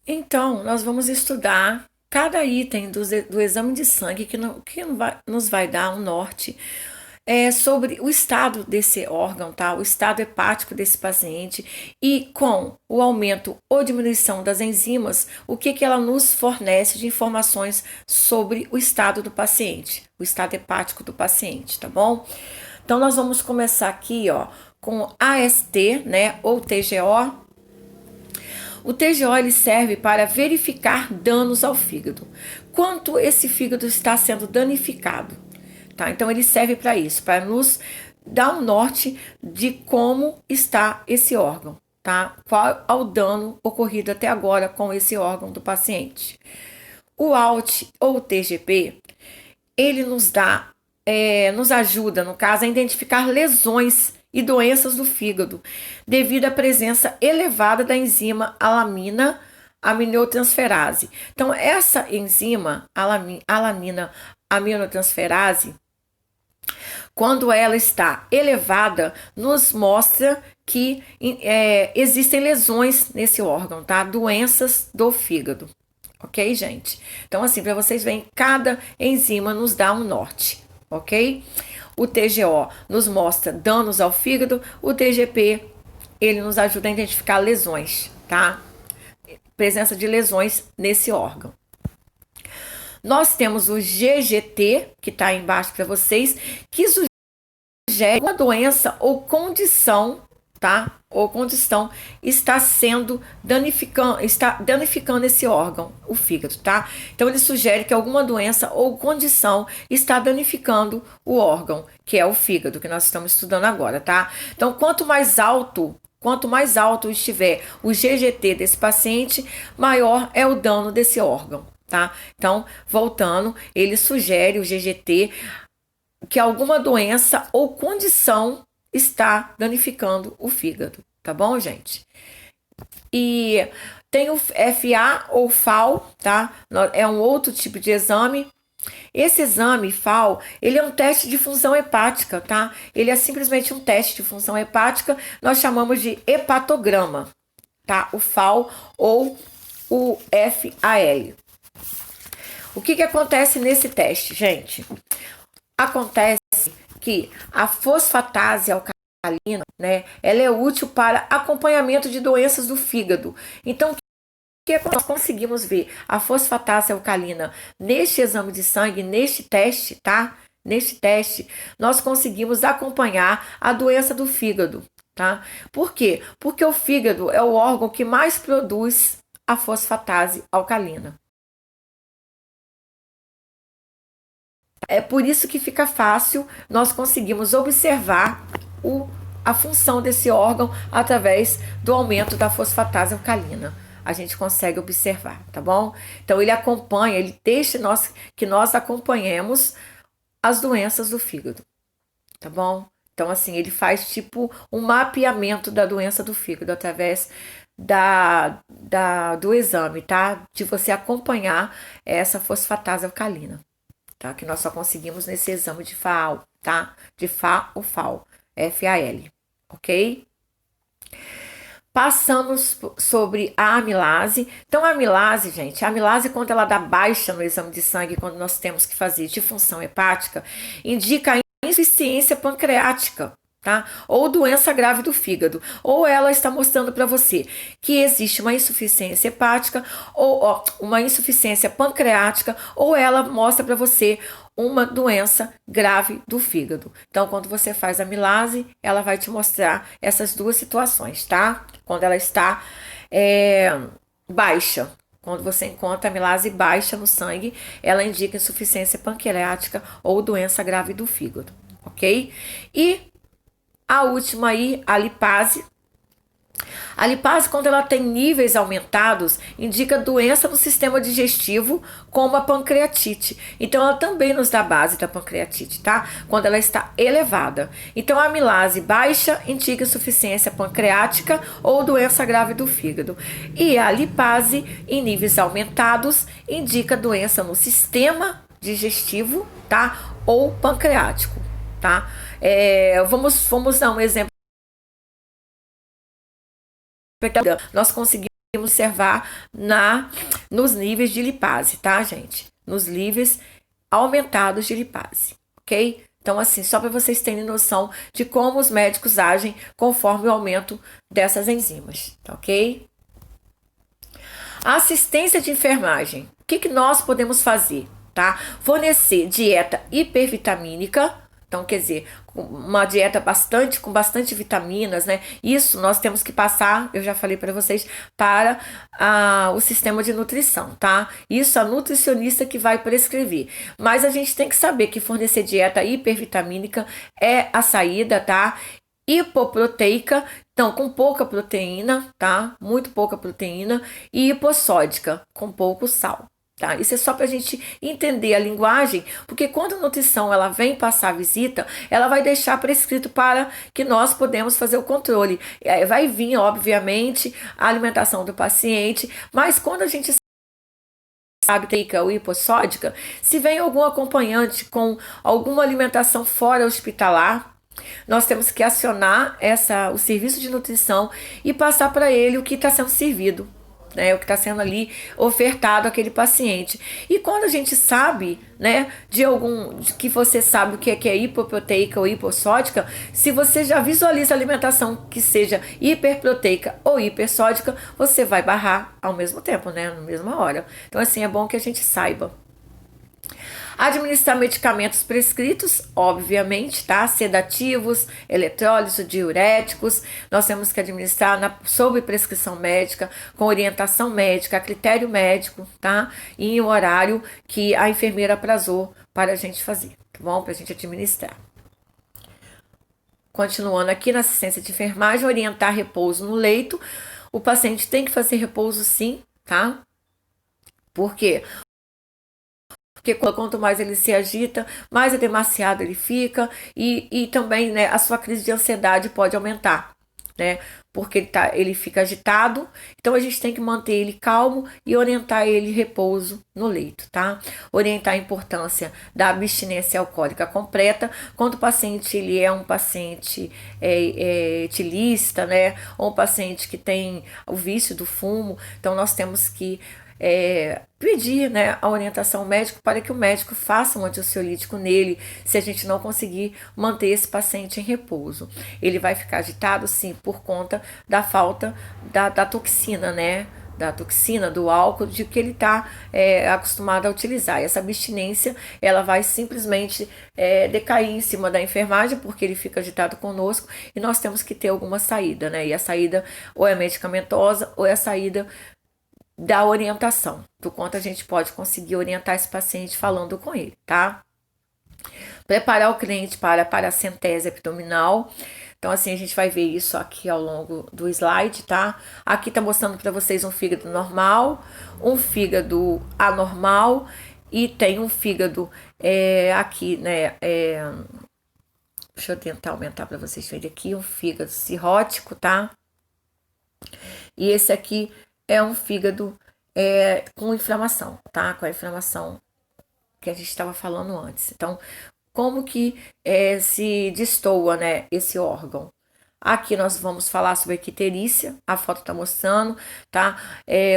Então, nós vamos estudar cada item do exame de sangue que nos vai dar um norte sobre o estado desse órgão, tá? O estado hepático desse paciente e com o aumento ou diminuição das enzimas, o que ela nos fornece de informações sobre o estado do paciente, o estado hepático do paciente, tá bom? Então, nós vamos começar aqui, ó, com AST, né, ou TGO. O TGO ele serve para verificar danos ao fígado. Quanto esse fígado está sendo danificado, tá? Então ele serve para isso, para nos dar um norte de como está esse órgão, tá? Qual é o dano ocorrido até agora com esse órgão do paciente. O ALT ou TGP, ele nos ajuda, no caso, a identificar lesões e doenças do fígado, devido à presença elevada da enzima alamina aminotransferase. Então, essa enzima alamina aminotransferase, quando ela está elevada, nos mostra que existem lesões nesse órgão, tá? Doenças do fígado. Ok, gente? Então, assim, para vocês verem, cada enzima nos dá um norte, ok? O TGO nos mostra danos ao fígado, o TGP, ele nos ajuda a identificar lesões, tá? Presença de lesões nesse órgão. Nós temos o GGT, que está embaixo para vocês, que sugere uma doença ou condição, tá? Ou condição está danificando esse órgão, o fígado, tá? Então ele sugere que alguma doença ou condição está danificando o órgão, que é o fígado, que nós estamos estudando agora, tá? Então quanto mais alto estiver o GGT desse paciente, maior é o dano desse órgão, tá? Então, voltando, ele sugere o GGT que alguma doença ou condição está danificando o fígado, tá bom, gente? E tem o FA ou FAO, tá? É um outro tipo de exame. Esse exame FAO, ele é um teste de função hepática, tá? Ele é simplesmente um teste de função hepática, nós chamamos de hepatograma, tá? O FAO ou o FAL. O que acontece nesse teste, gente? Acontece que a fosfatase alcalina, né, ela é útil para acompanhamento de doenças do fígado. Então, o que nós conseguimos ver a fosfatase alcalina neste exame de sangue, neste teste, tá? Neste teste, nós conseguimos acompanhar a doença do fígado, tá? Por quê? Porque o fígado é o órgão que mais produz a fosfatase alcalina. É por isso que fica fácil nós conseguimos observar a função desse órgão através do aumento da fosfatase alcalina. A gente consegue observar, tá bom? Então ele acompanha, ele deixa que nós acompanhemos as doenças do fígado, tá bom? Então assim, ele faz tipo um mapeamento da doença do fígado através do exame, tá? De você acompanhar essa fosfatase alcalina. Tá? Que nós só conseguimos nesse exame de FAO, tá? De FA ou FAO, FAL, ok? Passamos sobre a amilase. Então, a amilase, gente, a amilase, quando ela dá baixa no exame de sangue, quando nós temos que fazer disfunção hepática, indica a insuficiência pancreática, tá? Ou doença grave do fígado. Ou ela está mostrando para você que existe uma insuficiência hepática ou uma insuficiência pancreática, ou ela mostra para você uma doença grave do fígado. Então, quando você faz a amilase, ela vai te mostrar essas duas situações, tá? Quando ela está baixa. Quando você encontra a amilase baixa no sangue, ela indica insuficiência pancreática ou doença grave do fígado, ok? E a última aí, a lipase. A lipase, quando ela tem níveis aumentados, indica doença no sistema digestivo, como a pancreatite. Então, ela também nos dá base da pancreatite, tá? Quando ela está elevada. Então, a amilase baixa indica insuficiência pancreática ou doença grave do fígado. E a lipase, em níveis aumentados, indica doença no sistema digestivo, tá? Ou pancreático, tá? Vamos dar um exemplo. Nós conseguimos observar nos níveis de lipase, tá, gente? Nos níveis aumentados de lipase, ok? Então, assim, só para vocês terem noção de como os médicos agem conforme o aumento dessas enzimas, tá ok? A assistência de enfermagem. O que nós podemos fazer? Tá? Fornecer dieta hipervitamínica. Então, quer dizer, uma dieta com bastante vitaminas, né? Isso nós temos que passar, eu já falei para vocês, para o sistema de nutrição, tá? Isso a nutricionista que vai prescrever. Mas a gente tem que saber que fornecer dieta hipervitamínica é a saída, tá? Hipoproteica, então com pouca proteína, tá? Muito pouca proteína, e hipossódica, com pouco sal. Tá? Isso é só para a gente entender a linguagem, porque quando a nutrição ela vem passar a visita, ela vai deixar prescrito para que nós podemos fazer o controle. Vai vir, obviamente, a alimentação do paciente, mas quando a gente sabe proteica ou hipossódica, se vem algum acompanhante com alguma alimentação fora hospitalar, nós temos que acionar o serviço de nutrição e passar para ele o que está sendo servido, né, o que está sendo ali ofertado àquele paciente. E quando a gente sabe, né, que você sabe o que é hipoproteica ou hipossódica, se você já visualiza a alimentação que seja hiperproteica ou hipersódica, você vai barrar ao mesmo tempo, né, na mesma hora. Então, assim, é bom que a gente saiba. Administrar medicamentos prescritos, obviamente, tá? Sedativos, eletrólise, diuréticos. Nós temos que administrar sob prescrição médica, com orientação médica, a critério médico, tá? E em um horário que a enfermeira aprazou para a gente fazer, tá bom? Para a gente administrar. Continuando aqui na assistência de enfermagem, orientar repouso no leito. O paciente tem que fazer repouso sim, tá? Por quê? Porque quanto mais ele se agita, mais demasiado ele fica, e também, né, a sua crise de ansiedade pode aumentar, né? Porque ele fica agitado, então a gente tem que manter ele calmo e orientar ele repouso no leito, tá? Orientar a importância da abstinência alcoólica completa, quando o paciente ele é um paciente etilista, né? Ou um paciente que tem o vício do fumo, então nós temos que pedir, né, a orientação médica para que o médico faça um antiansiolítico nele, se a gente não conseguir manter esse paciente em repouso. Ele vai ficar agitado, sim, por conta da falta da toxina, né? Da toxina, do álcool, de que ele está acostumado a utilizar. E essa abstinência, ela vai simplesmente decair em cima da enfermagem, porque ele fica agitado conosco, e nós temos que ter alguma saída, né? E a saída ou é medicamentosa, ou é a saída da orientação, do quanto a gente pode conseguir orientar esse paciente falando com ele, tá? Preparar o cliente para a paracentese abdominal. Então, assim, a gente vai ver isso aqui ao longo do slide, tá? Aqui tá mostrando para vocês um fígado normal, um fígado anormal e tem um fígado aqui, né? Deixa eu tentar aumentar para vocês verem aqui, um fígado cirrótico, tá? E esse aqui é um fígado com inflamação, tá? Com a inflamação que a gente estava falando antes. Então, como que se destoa, né, esse órgão? Aqui nós vamos falar sobre a icterícia, a foto está mostrando, tá?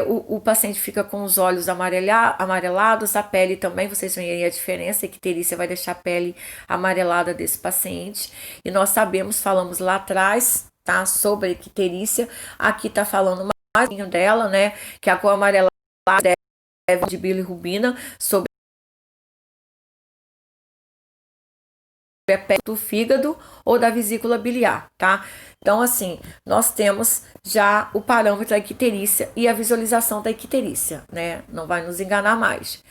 O paciente fica com os olhos amarelados, a pele também, vocês veem aí a diferença, a icterícia vai deixar a pele amarelada desse paciente. E nós sabemos, falamos lá atrás, tá, sobre a icterícia, aqui tá falando mais dela, né, que a cor amarelada deve de bilirrubina sobre a pele do fígado ou da vesícula biliar, tá? Então, assim, nós temos já o parâmetro da icterícia e a visualização da icterícia, né? Não vai nos enganar mais.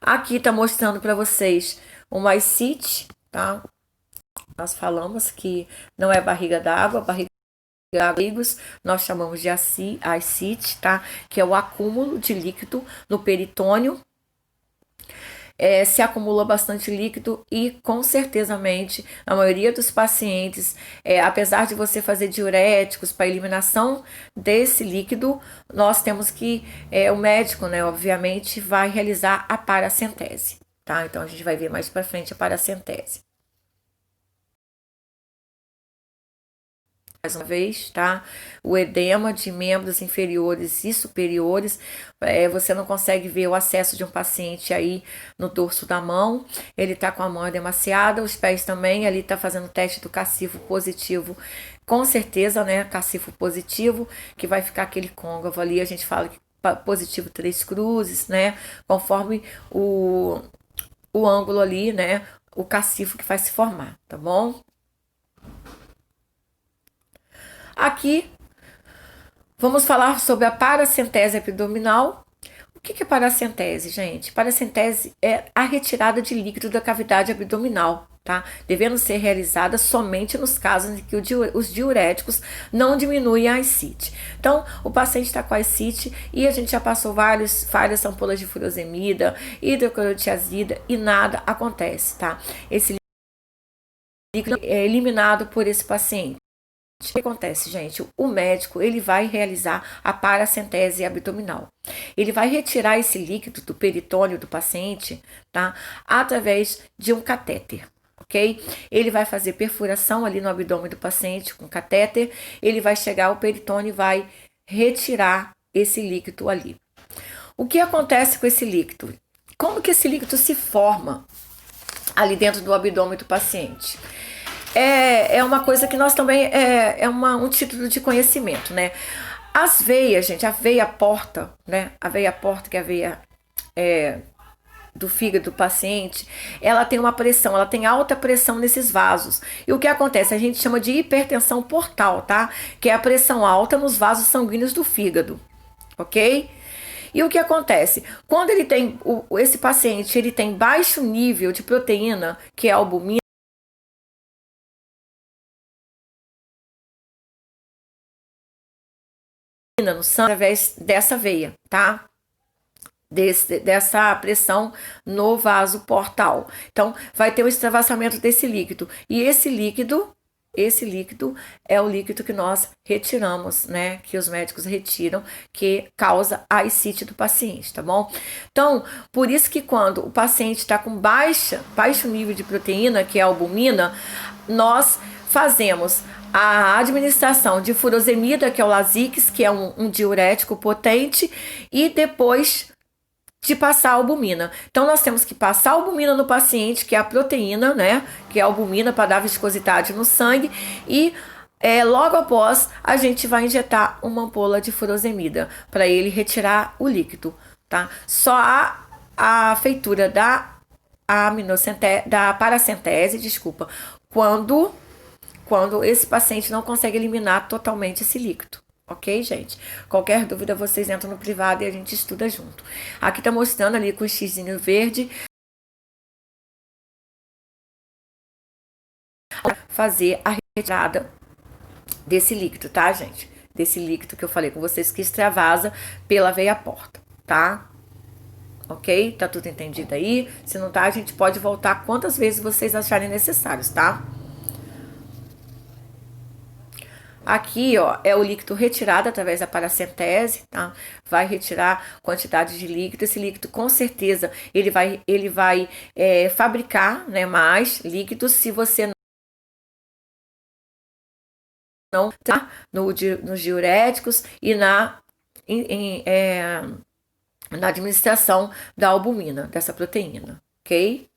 Aqui tá mostrando para vocês uma ascite, tá? Nós falamos que não é barriga d'água, barriga d'água, nós chamamos de ascite, tá? Que é o acúmulo de líquido no peritônio. Se acumula bastante líquido e, com certezamente, a maioria dos pacientes, apesar de você fazer diuréticos para eliminação desse líquido, nós temos que, o médico, né, obviamente, vai realizar a paracentese, tá? Então, a gente vai ver mais para frente a paracentese. uma vez, tá? O edema de membros inferiores e superiores, você não consegue ver o acesso de um paciente aí no dorso da mão, ele tá com a mão edemaciada, os pés também, ali tá fazendo o teste do cacifo positivo, com certeza, né? Cacifo positivo, que vai ficar aquele côncavo ali, a gente fala que positivo 3 cruzes, né? Conforme o ângulo ali, né? O cacifo que vai se formar, tá bom? Aqui vamos falar sobre a paracentese abdominal. O que é paracentese, gente? Paracentese é a retirada de líquido da cavidade abdominal, tá? Devendo ser realizada somente nos casos em que os diuréticos não diminuem a ascite. Então, o paciente está com a ascite e a gente já passou várias ampolas de furosemida, hidroclorotiazida e nada acontece, tá? Esse líquido é eliminado por esse paciente. O que acontece, gente? O médico ele vai realizar a paracentese abdominal. Ele vai retirar esse líquido do peritônio do paciente, tá? Através de um catéter, ok? Ele vai fazer perfuração ali no abdômen do paciente com catéter. Ele vai chegar ao peritônio e vai retirar esse líquido ali. O que acontece com esse líquido? Como que esse líquido se forma ali dentro do abdômen do paciente? É uma coisa que nós também um título de conhecimento, né? As veias, gente, a veia porta, né? A veia porta, que é a veia do fígado do paciente, ela tem uma pressão, ela tem alta pressão nesses vasos. E o que acontece? A gente chama de hipertensão portal, tá? Que é a pressão alta nos vasos sanguíneos do fígado, ok? E o que acontece? Quando ele tem, esse paciente, ele tem baixo nível de proteína, que é a albumina, no sangue através dessa veia, tá? Dessa pressão no vaso portal. Então, vai ter o extravasamento desse líquido. E esse líquido é o líquido que nós retiramos, né? Que os médicos retiram, que causa a ascite do paciente, tá bom? Então, por isso que quando o paciente está com baixo nível de proteína, que é a albumina, nós fazemos a administração de furosemida, que é o Lasix, que é um diurético potente, e depois de passar a albumina. Então, nós temos que passar a albumina no paciente, que é a proteína, né? Que é a albumina para dar viscosidade no sangue. E logo após, a gente vai injetar uma ampola de furosemida para ele retirar o líquido, tá? Só a feitura da paracentese, desculpa, quando esse paciente não consegue eliminar totalmente esse líquido. Ok, gente? Qualquer dúvida, vocês entram no privado e a gente estuda junto. Aqui tá mostrando ali com o xizinho verde fazer a retirada desse líquido, tá, gente? Desse líquido que eu falei com vocês que extravasa pela veia porta, tá? Ok? Tá tudo entendido aí? Se não tá, a gente pode voltar quantas vezes vocês acharem necessários, tá? Aqui, ó, é o líquido retirado através da paracentese, tá? Vai retirar quantidade de líquido. Esse líquido, com certeza, ele vai fabricar, né, mais líquidos se você não tá nos diuréticos e na administração da albumina, dessa proteína, ok?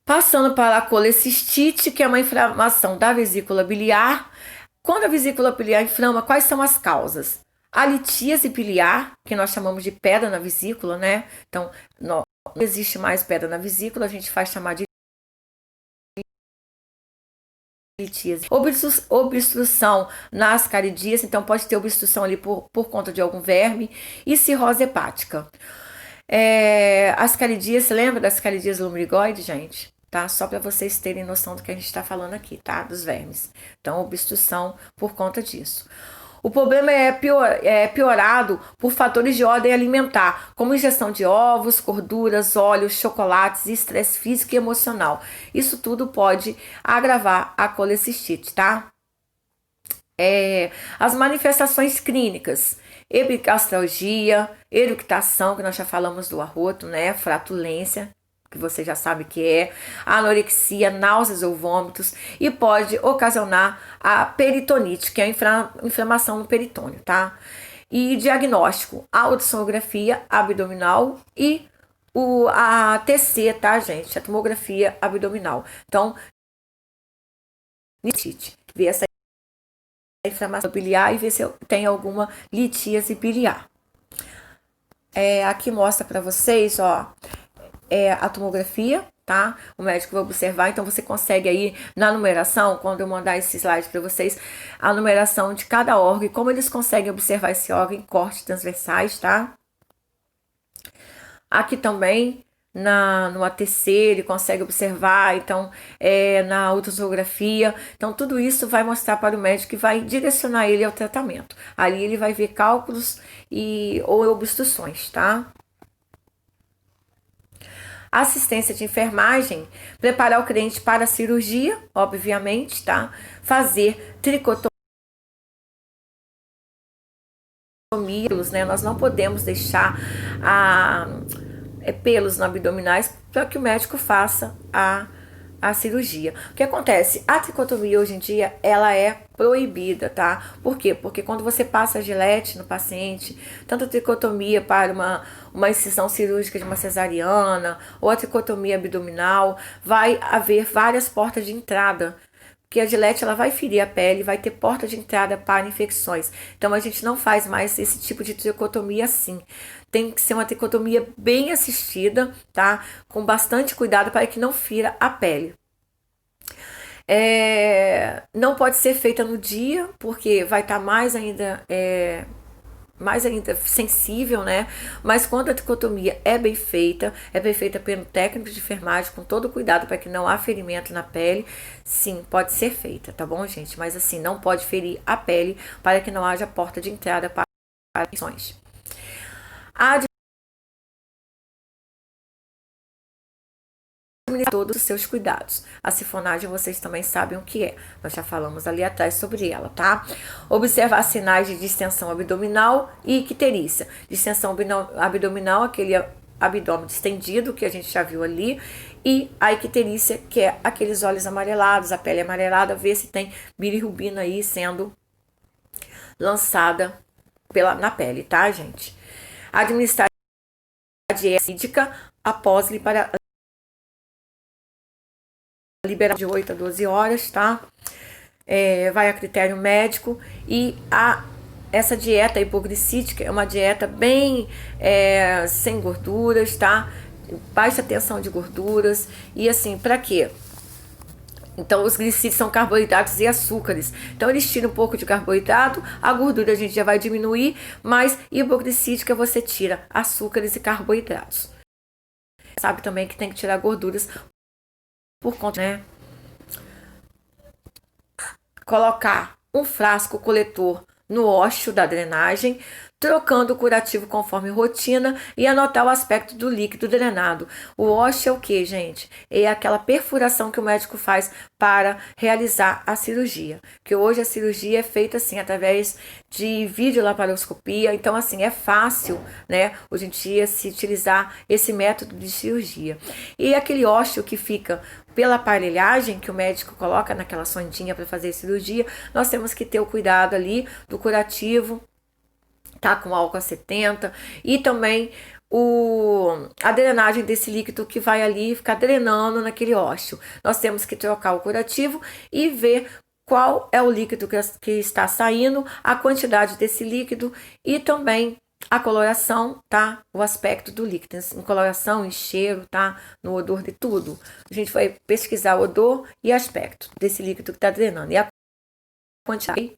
Passando para a colecistite, que é uma inflamação da vesícula biliar. Quando a vesícula biliar inflama, quais são as causas? A litíase biliar, que nós chamamos de pedra na vesícula, né? Então, não existe mais pedra na vesícula, a gente faz chamar de litíase. Obstrução nas caridíase, então pode ter obstrução ali por conta de algum verme. E cirrose hepática. As caridíase, lembra das caridíase lumbrigoides, gente? Tá? Só para vocês terem noção do que a gente está falando aqui, tá? Dos vermes. Então, obstrução por conta disso. O problema é piorado por fatores de ordem alimentar, como ingestão de ovos, gorduras, óleos, chocolates, estresse físico e emocional. Isso tudo pode agravar a colecistite, tá? As manifestações clínicas: epigastralgia, eructação, que nós já falamos do arroto, né? Flatulência, que você já sabe que é, anorexia, náuseas ou vômitos, e pode ocasionar a peritonite, que é a inflamação no peritônio, tá? E diagnóstico, a ultrassonografia abdominal e a TC, tá, gente? A tomografia abdominal. Então, ver essa inflamação biliar e ver se tem alguma litíase biliar. Aqui mostra para vocês, ó, a tomografia, tá? O médico vai observar, então você consegue aí na numeração, quando eu mandar esse slide para vocês, a numeração de cada órgão e como eles conseguem observar esse órgão em cortes transversais, tá? Aqui também no ATC ele consegue observar, então na ultrassonografia, então tudo isso vai mostrar para o médico e vai direcionar ele ao tratamento. Ali ele vai ver cálculos ou obstruções, tá? Assistência de enfermagem, preparar o cliente para a cirurgia, obviamente, tá? Fazer tricotomia, né? Nós não podemos deixar pelos no abdominais para que o médico faça a cirurgia. O que acontece? A tricotomia hoje em dia, ela é proibida, tá? Por quê? Porque quando você passa a gilete no paciente, tanto a tricotomia para uma incisão cirúrgica de uma cesariana, ou a tricotomia abdominal, vai haver várias portas de entrada, porque a gilete ela vai ferir a pele, vai ter porta de entrada para infecções. Então a gente não faz mais esse tipo de tricotomia assim. Tem que ser uma tricotomia bem assistida, tá? Com bastante cuidado para que não fira a pele. Não pode ser feita no dia, porque vai estar mais ainda sensível, né? Mas quando a tricotomia é bem feita pelo técnico de enfermagem, com todo cuidado para que não há ferimento na pele, sim, pode ser feita, tá bom, gente? Mas assim, não pode ferir a pele para que não haja porta de entrada para infecções. Todos os seus cuidados. A sifonagem vocês também sabem o que é. Nós já falamos ali atrás sobre ela, tá? Observar sinais de distensão abdominal e icterícia. Distensão abdominal, aquele abdômen distendido que a gente já viu ali, e a icterícia, que é aqueles olhos amarelados, a pele amarelada, ver se tem bilirrubina aí sendo lançada na pele, tá, gente? Administrar a dieta física após liberar de 8 a 12 horas, tá? Vai a critério médico e essa dieta hipoglicítica é uma dieta bem sem gorduras, tá? Baixa tensão de gorduras e assim, para quê? Então, os glicídios são carboidratos e açúcares. Então, eles tiram um pouco de carboidrato, a gordura a gente já vai diminuir, mas hipoglicídica você tira açúcares e carboidratos. Sabe também que tem que tirar gorduras por conta, né? Colocar um frasco coletor no ósseo da drenagem, trocando o curativo conforme rotina e anotar o aspecto do líquido drenado. O ósseo é o que, gente? É aquela perfuração que o médico faz para realizar a cirurgia. Que hoje a cirurgia é feita assim através de videolaparoscopia, então assim é fácil, né, hoje em dia se utilizar esse método de cirurgia. E aquele ósseo que fica pela aparelhagem que o médico coloca naquela sondinha para fazer a cirurgia, nós temos que ter o cuidado ali do curativo, tá, com álcool a 70, e também a drenagem desse líquido que vai ali ficar drenando naquele ósseo. Nós temos que trocar o curativo e ver qual é o líquido que está saindo, a quantidade desse líquido e também a coloração, tá? O aspecto do líquido, em coloração, em cheiro, tá? No odor de tudo. A gente vai pesquisar o odor e aspecto desse líquido que está drenando. E a quantidade.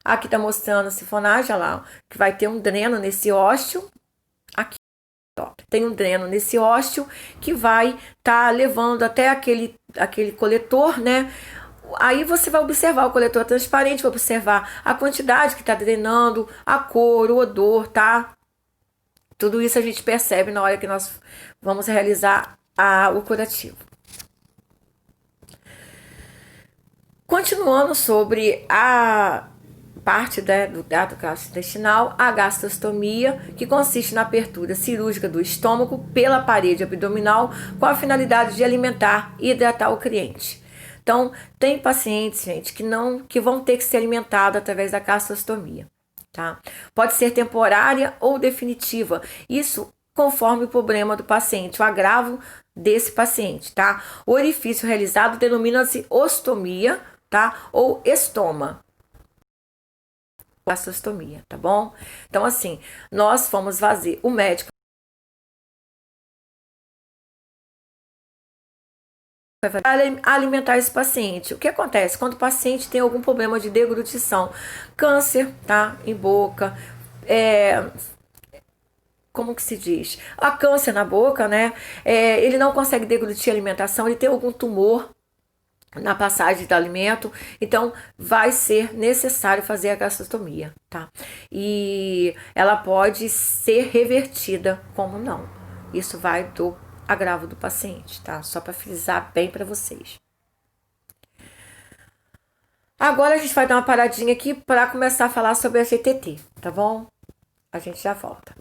Aqui tá mostrando a sifonagem, olha lá, que vai ter um dreno nesse ósseo. Aqui, ó, tem um dreno nesse ósseo que vai tá levando até aquele coletor, né? Aí você vai observar o coletor transparente, vai observar a quantidade que está drenando, a cor, o odor, tá? Tudo isso a gente percebe na hora que nós vamos realizar o curativo. Continuando sobre parte do trato gastrointestinal, a gastrostomia, que consiste na abertura cirúrgica do estômago pela parede abdominal com a finalidade de alimentar e hidratar o cliente. Então, tem pacientes, gente, que vão ter que ser alimentados através da gastrostomia, tá? Pode ser temporária ou definitiva. Isso conforme o problema do paciente, o agravo desse paciente, tá? O orifício realizado denomina-se ostomia, tá? Ou estoma. Gastrostomia, tá bom? Então, assim, nós fomos fazer, o médico vai alimentar esse paciente. O que acontece? Quando o paciente tem algum problema de deglutição, câncer, tá? Em boca, como que se diz? A câncer na boca, né? Ele não consegue deglutir a alimentação, ele tem algum tumor na passagem do alimento, então vai ser necessário fazer a gastrostomia, tá? E ela pode ser revertida, como não. Isso vai do agravo do paciente, tá? Só para frisar bem para vocês. Agora a gente vai dar uma paradinha aqui para começar a falar sobre a GTT, tá bom? A gente já volta.